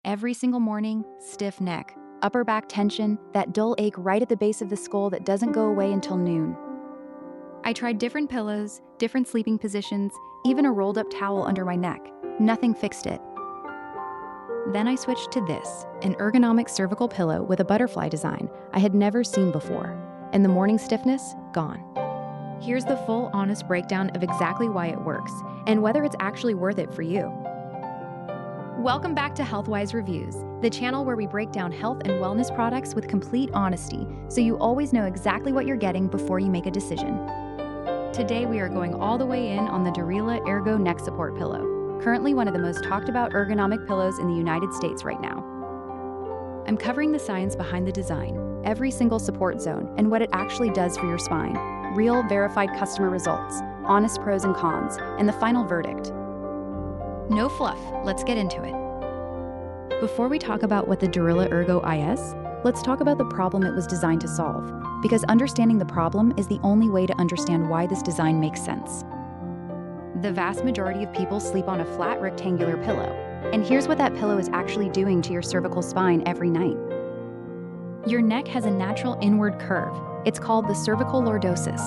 Every single morning, stiff neck, upper back tension, that dull ache right at the base of the skull that doesn't go away until noon. I tried different pillows, different sleeping positions, even a rolled up towel under my neck. Nothing fixed it. Then I switched to this, an ergonomic cervical pillow with a butterfly design I had never seen before, and the morning stiffness, gone. Here's the full, honest breakdown of exactly why it works, and whether it's actually worth it for you. Welcome back to HealthWise Reviews, the channel where we break down health and wellness products with complete honesty, so you always know exactly what you're getting before you make a decision. Today we are going all the way in on the Derila Ergo neck support pillow, currently one of the most talked about ergonomic pillows in the United States right now. I'm covering the science behind the design, every single support zone, and what it actually does for your spine, real verified customer results, honest pros and cons, and the final verdict. No fluff, let's get into it. Before we talk about what the Derila Ergo-US, let's talk about the problem it was designed to solve, because understanding the problem is the only way to understand why this design makes sense. The vast majority of people sleep on a flat rectangular pillow, and here's what that pillow is actually doing to your cervical spine every night. Your neck has a natural inward curve. It's called the cervical lordosis.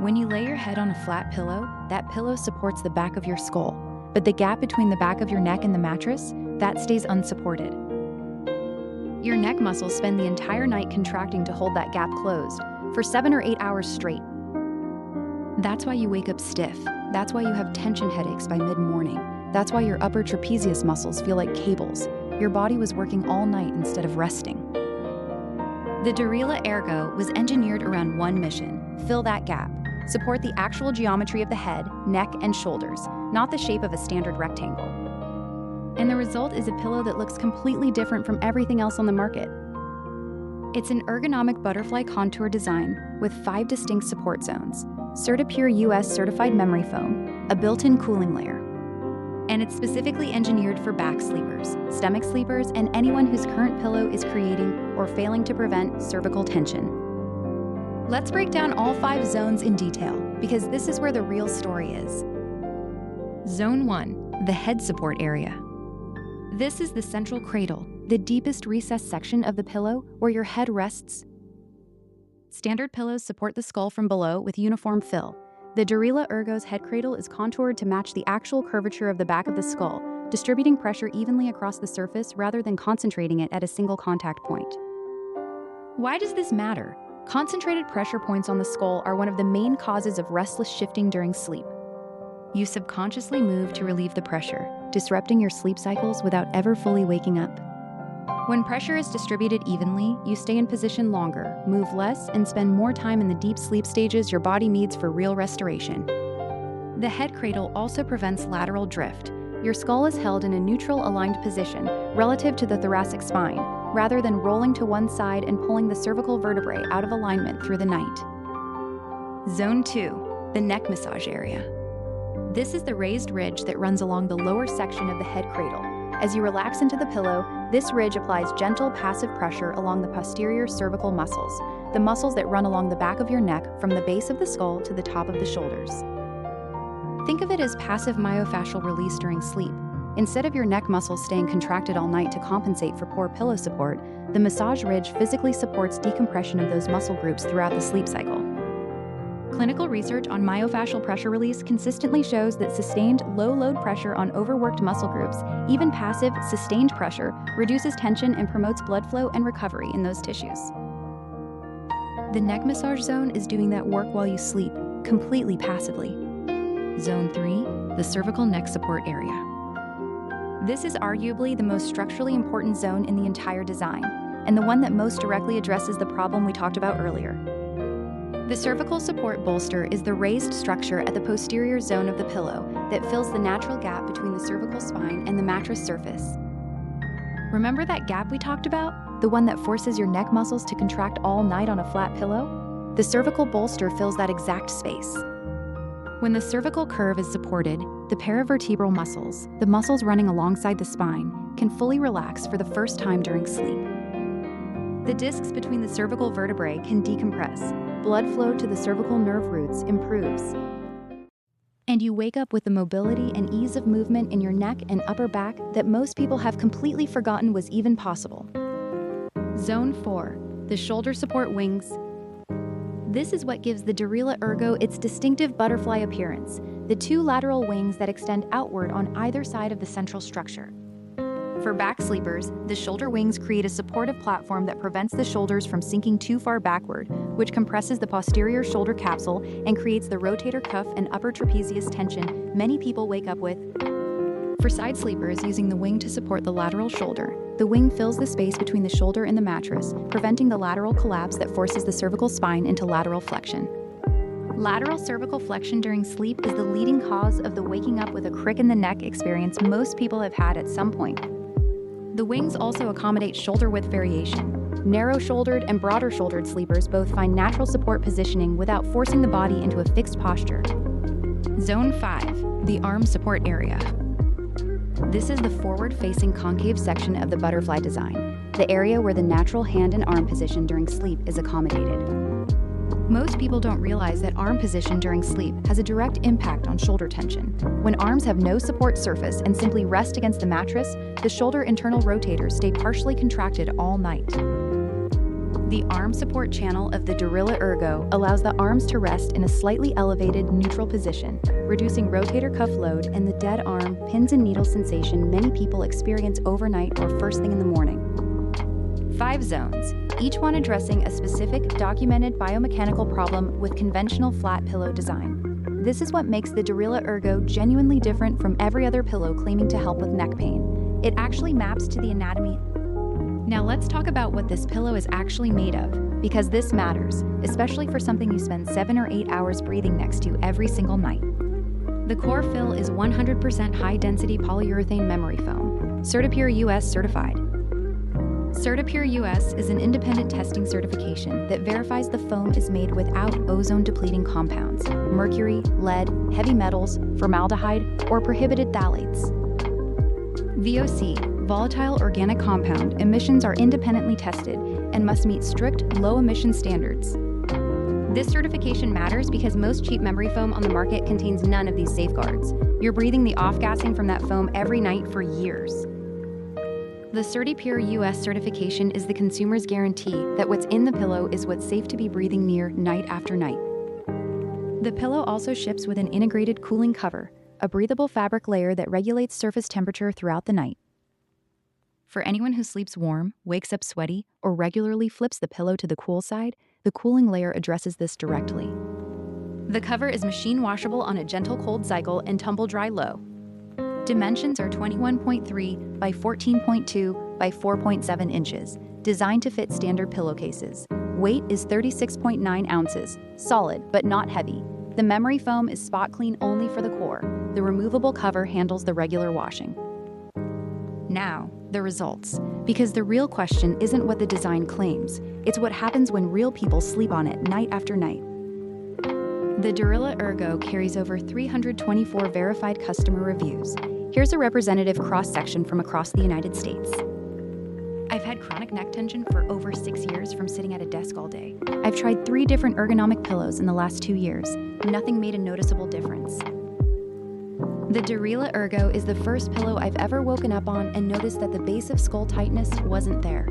When you lay your head on a flat pillow, that pillow supports the back of your skull. But the gap between the back of your neck and the mattress, that stays unsupported. Your neck muscles spend the entire night contracting to hold that gap closed, for 7 or 8 hours straight. That's why you wake up stiff. That's why you have tension headaches by mid-morning. That's why your upper trapezius muscles feel like cables. Your body was working all night instead of resting. The Derila Ergo was engineered around one mission: fill that gap. Support the actual geometry of the head, neck, and shoulders, not the shape of a standard rectangle. And the result is a pillow that looks completely different from everything else on the market. It's an ergonomic butterfly contour design with 5 distinct support zones, CertiPUR-US certified memory foam, a built-in cooling layer. And it's specifically engineered for back sleepers, stomach sleepers, and anyone whose current pillow is creating or failing to prevent cervical tension. Let's break down all 5 zones in detail, because this is where the real story is. Zone 1, the head support area. This is the central cradle, the deepest recessed section of the pillow where your head rests. Standard pillows support the skull from below with uniform fill. The Derila Ergo's head cradle is contoured to match the actual curvature of the back of the skull, distributing pressure evenly across the surface rather than concentrating it at a single contact point. Why does this matter? Concentrated pressure points on the skull are one of the main causes of restless shifting during sleep. You subconsciously move to relieve the pressure, disrupting your sleep cycles without ever fully waking up. When pressure is distributed evenly, you stay in position longer, move less, and spend more time in the deep sleep stages your body needs for real restoration. The head cradle also prevents lateral drift. Your skull is held in a neutral aligned position relative to the thoracic spine, rather than rolling to one side and pulling the cervical vertebrae out of alignment through the night. Zone 2, the neck massage area. This is the raised ridge that runs along the lower section of the head cradle. As you relax into the pillow, this ridge applies gentle passive pressure along the posterior cervical muscles, the muscles that run along the back of your neck from the base of the skull to the top of the shoulders. Think of it as passive myofascial release during sleep. Instead of your neck muscles staying contracted all night to compensate for poor pillow support, the massage ridge physically supports decompression of those muscle groups throughout the sleep cycle. Clinical research on myofascial pressure release consistently shows that sustained low-load pressure on overworked muscle groups, even passive, sustained pressure, reduces tension and promotes blood flow and recovery in those tissues. The neck massage zone is doing that work while you sleep, completely passively. Zone 3, the cervical neck support area. This is arguably the most structurally important zone in the entire design, and the one that most directly addresses the problem we talked about earlier. The cervical support bolster is the raised structure at the posterior zone of the pillow that fills the natural gap between the cervical spine and the mattress surface. Remember that gap we talked about? The one that forces your neck muscles to contract all night on a flat pillow? The cervical bolster fills that exact space. When the cervical curve is supported, the paravertebral muscles, the muscles running alongside the spine, can fully relax for the first time during sleep. The discs between the cervical vertebrae can decompress. Blood flow to the cervical nerve roots improves. And you wake up with the mobility and ease of movement in your neck and upper back that most people have completely forgotten was even possible. Zone 4, the shoulder support wings. This is what gives the Derila Ergo its distinctive butterfly appearance, the two lateral wings that extend outward on either side of the central structure. For back sleepers, the shoulder wings create a supportive platform that prevents the shoulders from sinking too far backward, which compresses the posterior shoulder capsule and creates the rotator cuff and upper trapezius tension many people wake up with. For side sleepers using the wing to support the lateral shoulder, the wing fills the space between the shoulder and the mattress, preventing the lateral collapse that forces the cervical spine into lateral flexion. Lateral cervical flexion during sleep is the leading cause of the waking up with a crick in the neck experience most people have had at some point. The wings also accommodate shoulder width variation. Narrow-shouldered and broader-shouldered sleepers both find natural support positioning without forcing the body into a fixed posture. Zone 5, the arm support area. This is the forward-facing concave section of the butterfly design, the area where the natural hand and arm position during sleep is accommodated. Most people don't realize that arm position during sleep has a direct impact on shoulder tension. When arms have no support surface and simply rest against the mattress, the shoulder internal rotators stay partially contracted all night. The arm support channel of the Derila Ergo allows the arms to rest in a slightly elevated neutral position, reducing rotator cuff load and the dead arm, pins and needles sensation many people experience overnight or first thing in the morning. 5 zones, each one addressing a specific documented biomechanical problem with conventional flat pillow design. This is what makes the Derila Ergo genuinely different from every other pillow claiming to help with neck pain. It actually maps to the anatomy. Now let's talk about what this pillow is actually made of, because this matters, especially for something you spend 7 or 8 hours breathing next to every single night. The core fill is 100% high-density polyurethane memory foam, CertiPUR-US certified. CertiPUR-US is an independent testing certification that verifies the foam is made without ozone-depleting compounds, mercury, lead, heavy metals, formaldehyde, or prohibited phthalates. VOC, volatile organic compound, emissions are independently tested and must meet strict low-emission standards. This certification matters because most cheap memory foam on the market contains none of these safeguards. You're breathing the off-gassing from that foam every night for years. The CertiPUR-US certification is the consumer's guarantee that what's in the pillow is what's safe to be breathing near night after night. The pillow also ships with an integrated cooling cover, a breathable fabric layer that regulates surface temperature throughout the night. For anyone who sleeps warm, wakes up sweaty, or regularly flips the pillow to the cool side, the cooling layer addresses this directly. The cover is machine washable on a gentle cold cycle and tumble dry low. Dimensions are 21.3 by 14.2 by 4.7 inches, designed to fit standard pillowcases. Weight is 36.9 ounces, solid but not heavy. The memory foam is spot clean only for the core. The removable cover handles the regular washing. Now, the results. Because the real question isn't what the design claims, it's what happens when real people sleep on it night after night. The Derila Ergo carries over 324 verified customer reviews. Here's a representative cross-section from across the United States. I've had chronic neck tension for over 6 years from sitting at a desk all day. I've tried 3 different ergonomic pillows in the last 2 years. Nothing made a noticeable difference. The Derila Ergo is the first pillow I've ever woken up on and noticed that the base of skull tightness wasn't there.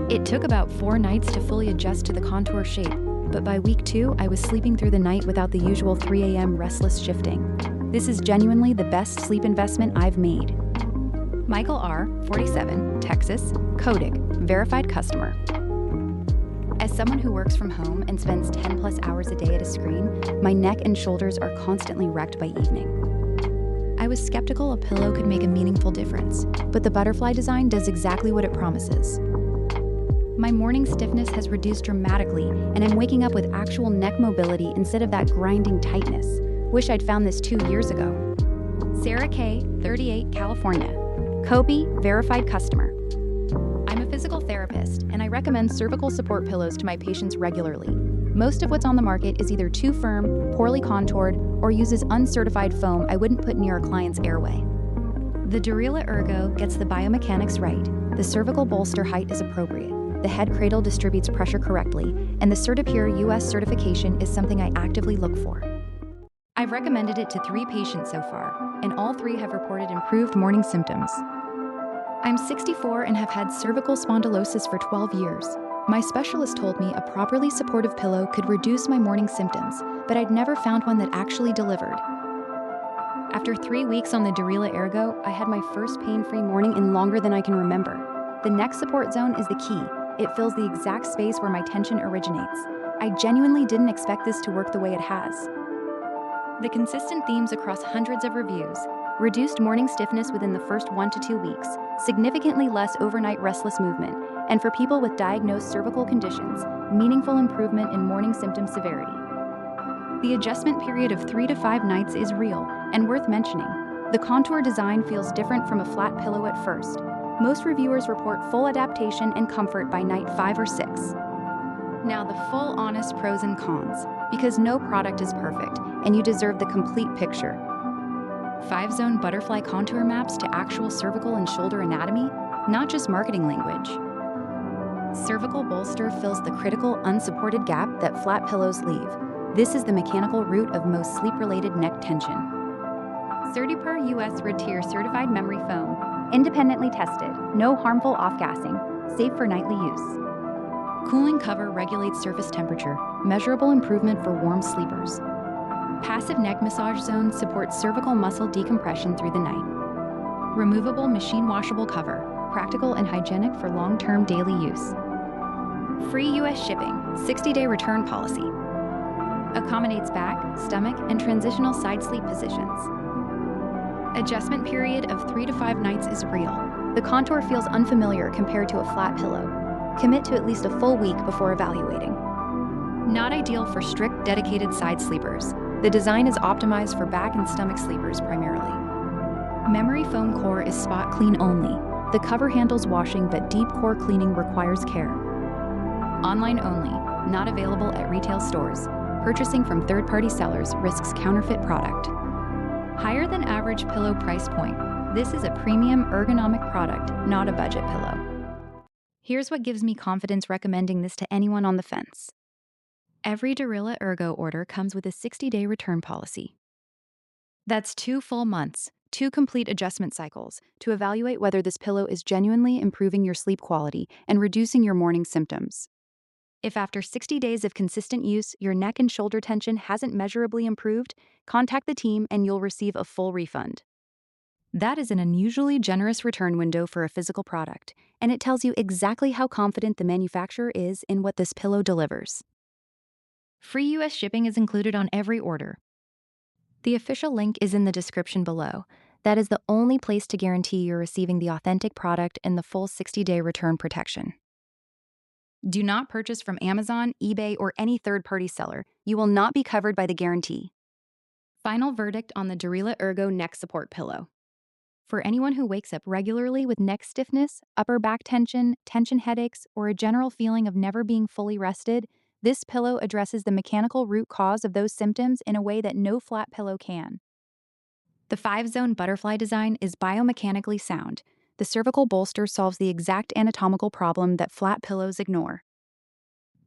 It took about 4 nights to fully adjust to the contour shape, but by week 2, I was sleeping through the night without the usual 3 a.m. restless shifting. This is genuinely the best sleep investment I've made. Michael R., 47, Texas, Kodik, verified customer. As someone who works from home and spends 10+ hours a day at a screen, my neck and shoulders are constantly wrecked by evening. I was skeptical a pillow could make a meaningful difference, but the butterfly design does exactly what it promises. My morning stiffness has reduced dramatically, and I'm waking up with actual neck mobility instead of that grinding tightness. Wish I'd found this 2 years ago. Sarah K., 38, California. Kobe, verified customer. I'm a physical therapist, and I recommend cervical support pillows to my patients regularly. Most of what's on the market is either too firm, poorly contoured, or uses uncertified foam I wouldn't put near a client's airway. The Derila Ergo gets the biomechanics right. The cervical bolster height is appropriate. The head cradle distributes pressure correctly, and the CertiPUR-US certification is something I actively look for. I've recommended it to 3 patients so far, and all 3 have reported improved morning symptoms. I'm 64 and have had cervical spondylosis for 12 years. My specialist told me a properly supportive pillow could reduce my morning symptoms, but I'd never found one that actually delivered. After 3 weeks on the Derila Ergo, I had my first pain-free morning in longer than I can remember. The neck support zone is the key. It fills the exact space where my tension originates. I genuinely didn't expect this to work the way it has. The consistent themes across hundreds of reviews: reduced morning stiffness within the first 1 to 2 weeks, significantly less overnight restless movement, and for people with diagnosed cervical conditions, meaningful improvement in morning symptom severity. The adjustment period of 3 to 5 nights is real and worth mentioning. The contour design feels different from a flat pillow at first. Most reviewers report full adaptation and comfort by night 5 or 6. Now the full honest pros and cons, because no product is perfect, and you deserve the complete picture. 5-zone butterfly contour maps to actual cervical and shoulder anatomy, not just marketing language. Cervical bolster fills the critical unsupported gap that flat pillows leave. This is the mechanical root of most sleep-related neck tension. CertiPUR-US Retir certified memory foam, independently tested, no harmful off-gassing, safe for nightly use. Cooling cover regulates surface temperature, measurable improvement for warm sleepers. Passive neck massage zones support cervical muscle decompression through the night. Removable machine washable cover, practical and hygienic for long-term daily use. Free US shipping, 60-day return policy. Accommodates back, stomach, and transitional side sleep positions. Adjustment period of 3 to 5 nights is real. The contour feels unfamiliar compared to a flat pillow. Commit to at least a full week before evaluating. Not ideal for strict, dedicated side sleepers. The design is optimized for back and stomach sleepers primarily. Memory foam core is spot clean only. The cover handles washing, but deep core cleaning requires care. Online only, not available at retail stores. Purchasing from third-party sellers risks counterfeit product. Higher than average pillow price point. This is a premium ergonomic product, not a budget pillow. Here's what gives me confidence recommending this to anyone on the fence. Every Derila Ergo order comes with a 60-day return policy. That's 2 full months, 2 complete adjustment cycles to evaluate whether this pillow is genuinely improving your sleep quality and reducing your morning symptoms. If after 60 days of consistent use, your neck and shoulder tension hasn't measurably improved, contact the team and you'll receive a full refund. That is an unusually generous return window for a physical product, and it tells you exactly how confident the manufacturer is in what this pillow delivers. Free US shipping is included on every order. The official link is in the description below. That is the only place to guarantee you're receiving the authentic product and the full 60-day return protection. Do not purchase from Amazon, eBay, or any third-party seller. You will not be covered by the guarantee. Final verdict on the Derila Ergo neck support pillow. For anyone who wakes up regularly with neck stiffness, upper back tension, tension headaches, or a general feeling of never being fully rested, this pillow addresses the mechanical root cause of those symptoms in a way that no flat pillow can. The 5-zone butterfly design is biomechanically sound. The cervical bolster solves the exact anatomical problem that flat pillows ignore.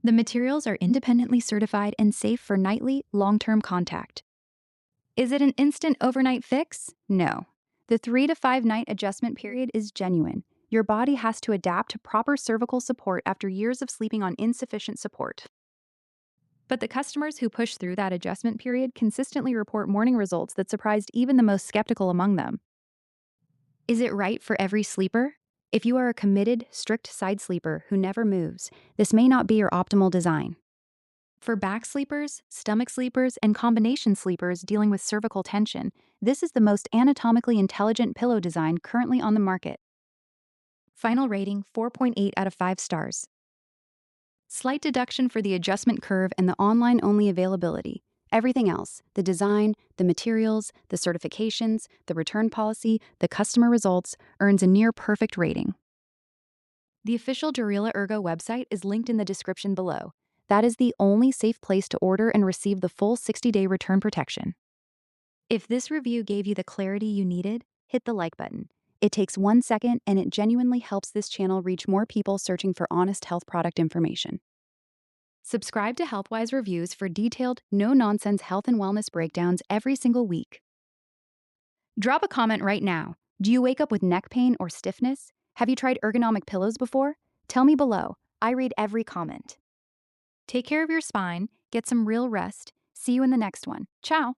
The materials are independently certified and safe for nightly, long-term contact. Is it an instant overnight fix? No. The 3 to 5 night adjustment period is genuine. Your body has to adapt to proper cervical support after years of sleeping on insufficient support. But the customers who push through that adjustment period consistently report morning results that surprised even the most skeptical among them. Is it right for every sleeper? If you are a committed, strict side sleeper who never moves, this may not be your optimal design. For back sleepers, stomach sleepers, and combination sleepers dealing with cervical tension, this is the most anatomically intelligent pillow design currently on the market. Final rating 4.8 out of 5 stars. Slight deduction for the adjustment curve and the online-only availability. Everything else, the design, the materials, the certifications, the return policy, the customer results, earns a near-perfect rating. The official Derila Ergo website is linked in the description below. That is the only safe place to order and receive the full 60-day return protection. If this review gave you the clarity you needed, hit the like button. It takes 1 second and it genuinely helps this channel reach more people searching for honest health product information. Subscribe to HealthWise Reviews for detailed, no-nonsense health and wellness breakdowns every single week. Drop a comment right now. Do you wake up with neck pain or stiffness? Have you tried ergonomic pillows before? Tell me below. I read every comment. Take care of your spine, get some real rest. See you in the next one. Ciao.